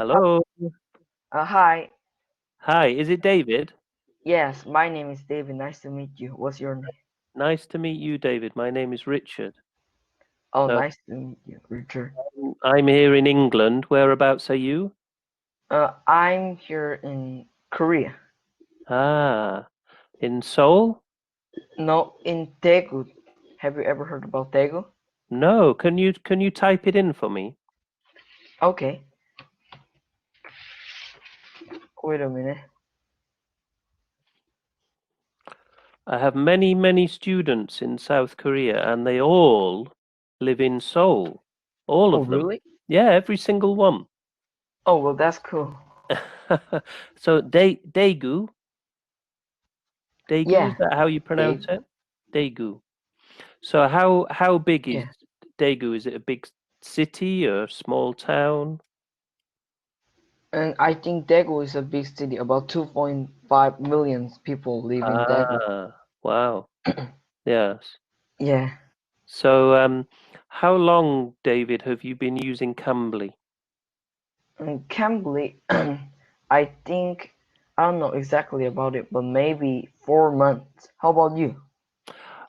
Hello. Hi. Hi, is it David? Yes, my name is David. Nice to meet you. What's your name? Nice to meet you, David. My name is Richard. Oh, So nice to meet you, Richard. I'm here in England. Whereabouts are you? I'm here in Korea. Ah, in Seoul? No, in Daegu. Have you ever heard about Daegu? No, can you type it in for me? Okay. Wait a minute. I have many students in South Korea and they all live in Seoul. All Oh, of them. really? Yeah, every single one. Oh, well, that's cool. So Daegu, is Yeah, that how you pronounce Daegu. it? Daegu. So how big is Yeah. Daegu? Is it a big city or a small town? And I think Daegu is a big city. About 2.5 million people live in Daegu. Ah, wow. Yes. Yeah. So how long, David, have you been using Cambly? And Cambly, I think, I don't know exactly about it, but maybe 4 months. How about you?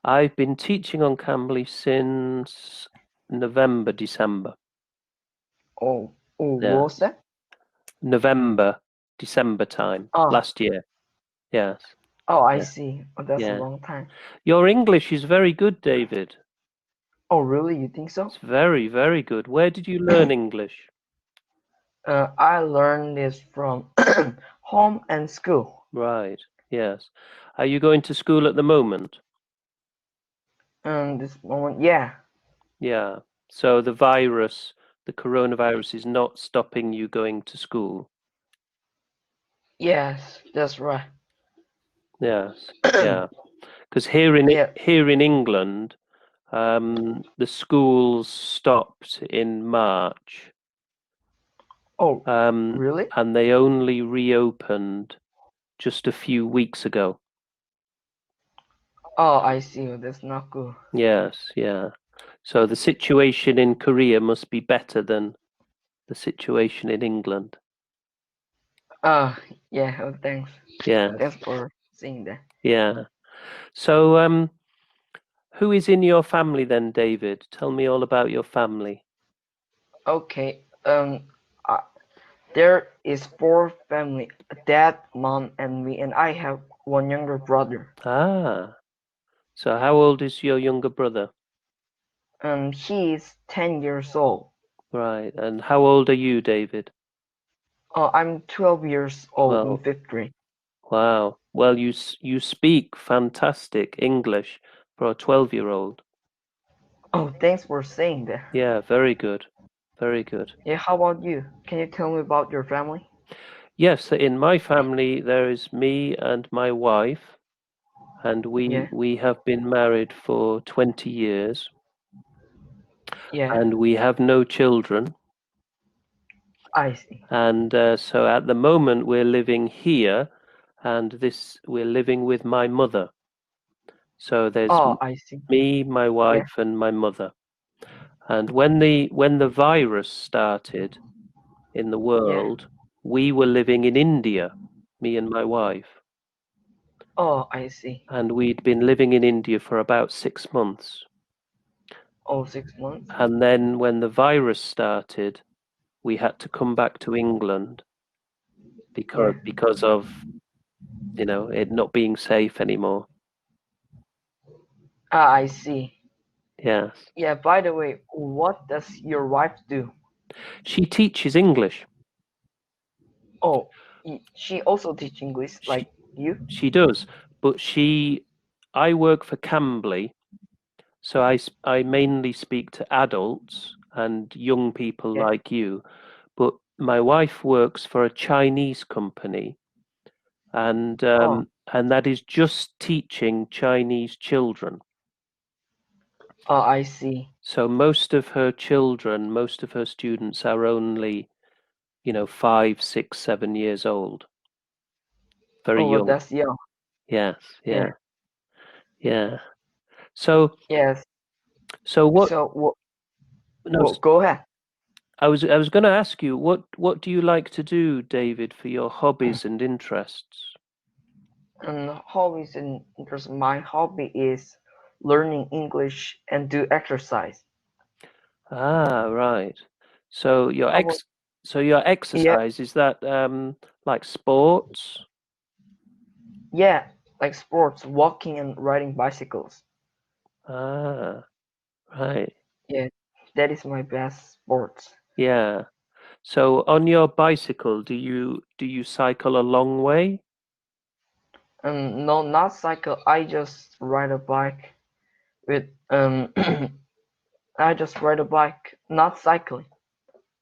I've been teaching on Cambly since November, December. Oh, what Yeah. was that? November, December time Oh, last year. Yes. I Yeah. see. Oh, that's a Yeah. long time. Your English is very good, David. Oh, really? You think so? It's very good. Where did you learn English? I learned this from home and school. Right. Yes. Are you going to school at the moment? And this moment, yeah, Yeah. So the coronavirus is not stopping you going to school. yes, that's right. Yes. Yeah. Because Yeah. here in England, the schools stopped in March, Oh, um, really? and they only reopened just a few weeks ago. Oh, I see. Oh, that's not good. Yes. Yeah. So the situation in Korea must be better than the situation in England. Uh, yeah. Oh, thanks. Yes. Thanks for saying that. Yeah. So, who is in your family then, David? Tell me all about your family. Okay. Uh, there is four family: dad, mom, and me, and I have one younger brother. Ah, so how old is your younger brother? He is 10 years old. Right. And how old are you, David? I'm 12 years old in Well, fifth grade. wow. Well, you speak fantastic English for a 12-year-old. Oh, thanks for saying that. Yeah, very good. Very good. Yeah, how about you? Can you tell me about your family? Yes, so in my family there is me and my wife, and we Yeah, we have been married for 20 years, yeah, and we have no children. I see. And so at the moment we're living here, and this we're living with my mother. So there's I see. me, my Yeah, wife, and my mother. And when the virus started in the yeah. world, we were living in India, me and my wife, I see. and we'd been living in India for about 6 months. Oh, 6 months. And then when the virus started, we had to come back to England Yeah. because of it not being safe anymore. I see. Yes. Yeah, by the way, what does your wife do? She teaches English. Oh, she also teach English She like you? she does, but I work for Cambly, so I mainly speak to adults and young people Yeah. like you. But my wife works for a Chinese company, Oh, and that is just teaching Chinese children. I see. So most of her students are only, 5, 6, 7 years old, very Oh, well, young. that's young. Yes, Yeah. yeah, yeah. So, Yes. so what? So, No, go ahead. I was going to ask you what do you like to do, David, for your hobbies and interests? And hobbies and interests. My hobby is learning English and do exercise. Ah, right. So your How about ex so your yeah, exercise is that like sports? yeah, like sports, walking and riding bicycles. Ah, right. Yeah, that is my best sports. Yeah. So on your bicycle, do you cycle a long way? No, not cycle. I just ride a bike with I just ride a bike, not cycling.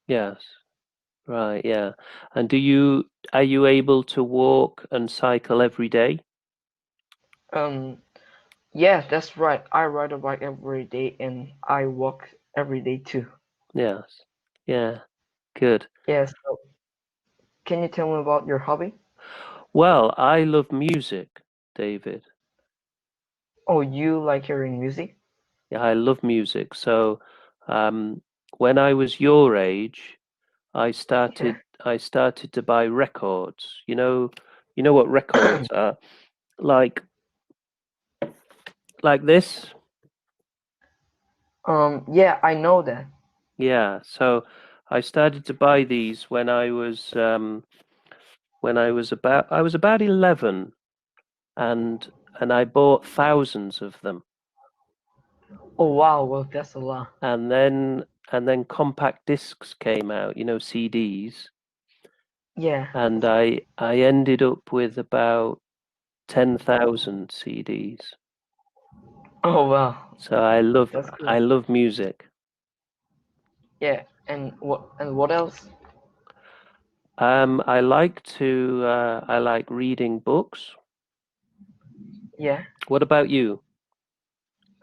Yes. Right, yeah. And are you able to walk and cycle every day? Um, yeah, that's right. I ride a bike every day and I walk every day too. Yes. Yeah. Good. Yeah, so can you tell me about your hobby? Well, I love music, David. Oh, you like hearing music? Yeah, I love music. So, um, when I was your age, I Yeah. started I started to buy records. You know what records are? Like like this? Yeah, I know that. Yeah. So I started to buy these when I was about 11, and I bought thousands of them. Oh wow, well that's a lot. And then compact discs came out, CDs, Yeah. and I ended up with about 10,000 CDs. Oh wow, So I love that's cool. I love music. Yeah, and what else? I like reading books. Yeah. What about you?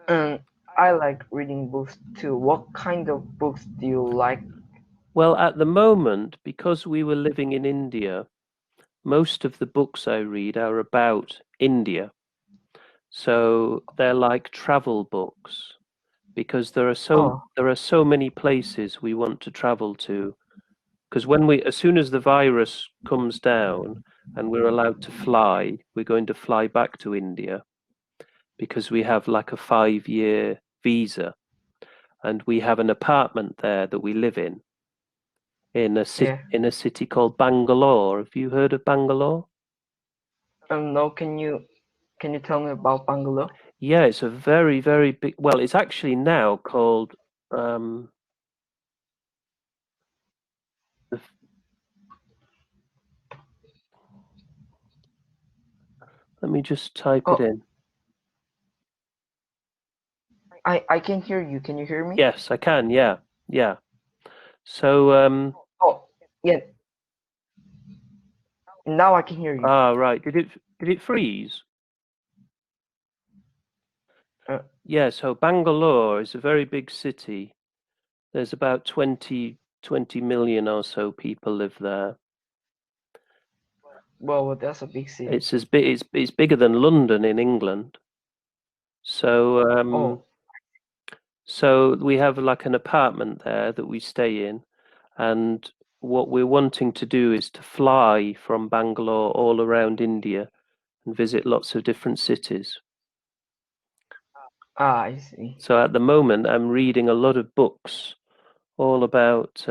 Um, I like reading books too. What kind of books do you like? Well, at the moment, because we were living in India, most of the books I read are about India. So they're like travel books because Oh, there are so many places we want to travel to. Because as soon as the virus comes down and we're allowed to fly, we're going to fly back to India because we have like a 5-year visa, and we have an apartment there that we live yeah. in a city called Bangalore. Have you heard of Bangalore? No, can you tell me about Bangalore? Yeah, it's a very, very big. Well, it's actually now called. Um, the, Let me just type it Oh, in. I can hear you. Can you hear me? Yes, I can. Yeah, yeah. So, Oh, yeah. Now I can hear you. right. Did it freeze? Uh, Yeah. So Bangalore is a very big city. There's about 20 million or so people live there. well, that's a big city. It's bigger than London in England. So, Oh, we have like an apartment there that we stay in, and what we're wanting to do is to fly from Bangalore all around India and visit lots of different cities. I see. So at the moment, I'm reading a lot of books all about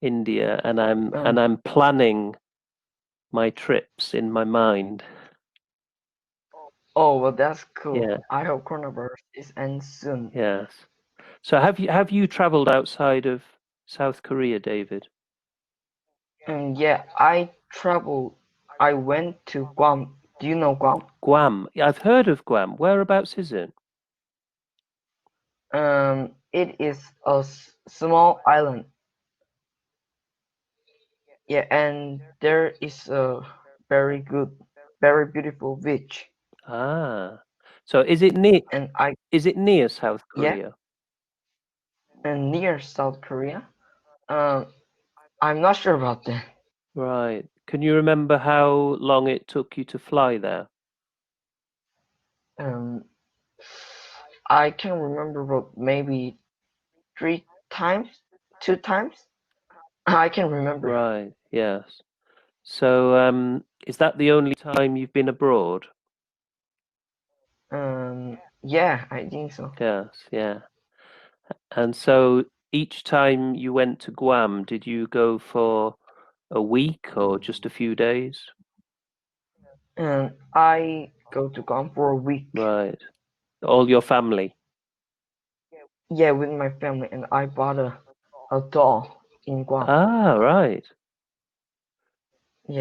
India, and Um, I'm planning my trips in my mind. oh, well, that's cool. Yeah, I hope coronavirus is ends soon. yes. So have you traveled outside of South Korea, David? And yeah, I traveled. I went to Guam. Do you know Guam? Guam. Yeah, I've heard of Guam. Whereabouts is it? It is a small island. Yeah, and there is a very good, very beautiful beach. Ah. So And I, is it near South yeah, Korea? and near South Korea. Um, I'm not sure about that. Right. Can you remember how long it took you to fly there? Um, I can remember, but maybe 3 times. 2 times. I can remember. Right. Yes. So, is that the only time you've been abroad? Yeah, I think so. Yes. Yeah. And so each time you went to Guam, did you go for a week or just a few days? And I go to Guam for a week. Right. All your family? Yeah, with my family, and I bought a doll in Guam. Ah, right.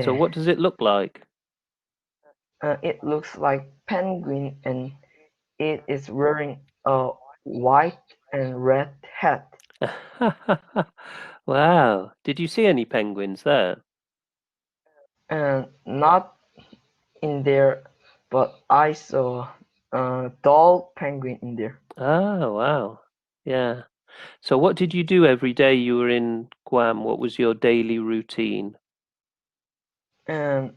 So Yeah, what does it look like? it looks like penguin, and it is wearing a white and red hat. Wow. Did you see any penguins there? And not in there, but I saw a doll penguin in there. Oh, wow. Yeah. So what did you do every day you were in Guam? What was your daily routine? And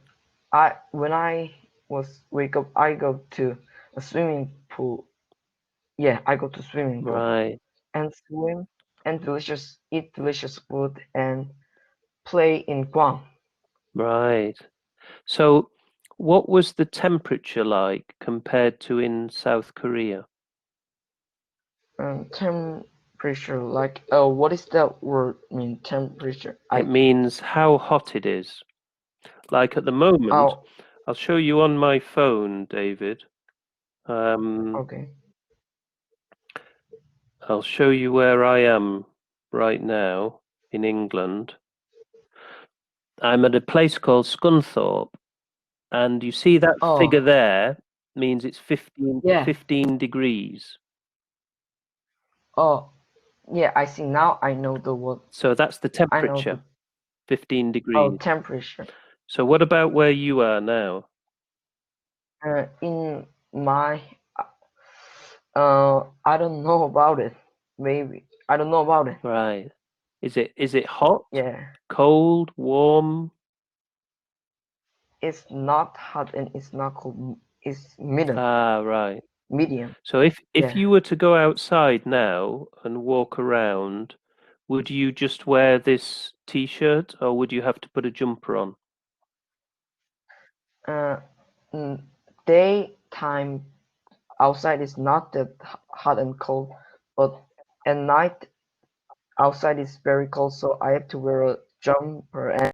when I was wake up, I go to a swimming pool. Yeah, I go to swimming pool Right, and swim and eat delicious food and play in Guam. right. So what was the temperature like compared to in South Korea? Temperature, like, what is that word mean? Temperature. It means how hot it is. Like at the moment, Oh, I'll show you on my phone, David. okay. I'll show you where I am right now in England. I'm at a place called Scunthorpe, and you see that Oh, figure there means it's yeah. 15 degrees. Oh, yeah. I see now. I know the word. So that's the I know the temperature, 15 degrees. temperature. So what about where you are now? In my I don't know about it. Maybe I don't know about it. Right. Is it hot, Yeah, cold, warm? it's not hot and it's not cold. It's medium. Ah, right. Medium. So if Yeah. you were to go outside now and walk around, would you just wear this t-shirt or would you have to put a jumper on? Uh, Daytime outside is not that hot and cold, but at night outside is very cold, so I have to wear a jumper. And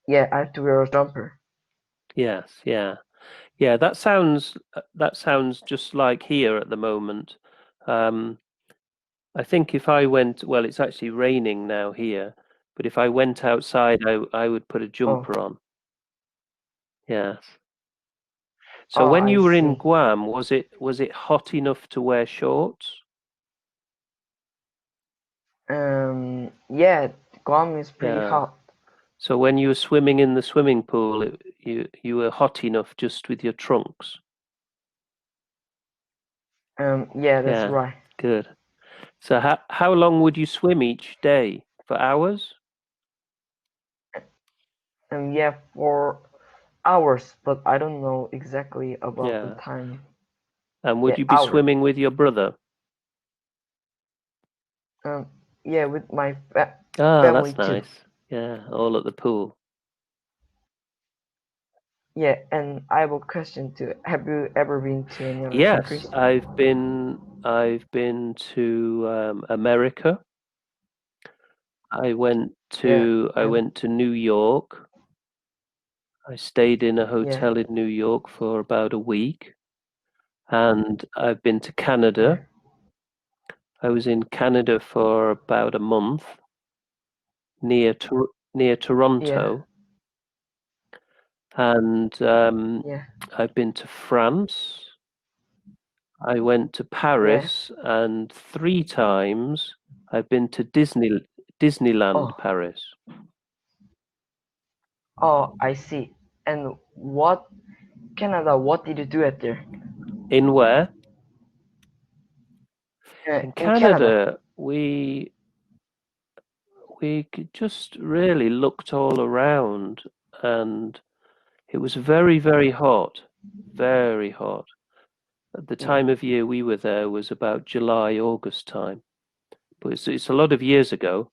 yeah, I have to wear a jumper. Yes, yeah. Yeah, that sounds just like here at the moment. Um, I think if I went, well, it's actually raining now here, but if I went outside, I would put a Oh, jumper on. Yes. So oh, when I you were in see. Guam, was it hot enough to wear shorts? Yeah, Guam is pretty Yeah. hot. So when you were swimming in the swimming pool, you were hot enough just with your trunks. Yeah, that's Yeah, right. good. So how long would you swim each day? For hours? Yeah, for hours, but I don't know exactly about the Yeah. time. And would Yeah, you be hours. swimming with your brother? Um, yeah, with my Ah, family that's too. nice. Yeah, all at the pool. Yeah, and I have a question too. Have you ever been to any other Yes, countries? I've been to America. I went Yeah, to I and went to New York. I stayed in a yeah, hotel in New York for about a week, and I've been to yeah, Canada. I was in Canada for about a month near yeah, Toronto, and yeah, I've been to France. I went to yeah. Paris, and three times I've been to Disneyland Oh, Paris. oh, I see. And what Canada? What did you do at there? In where? In In Canada. Canada, just really looked all around, and it was very, very hot, very hot. At the Yeah, time of year we were there was about July, August time. but it's a lot of years ago.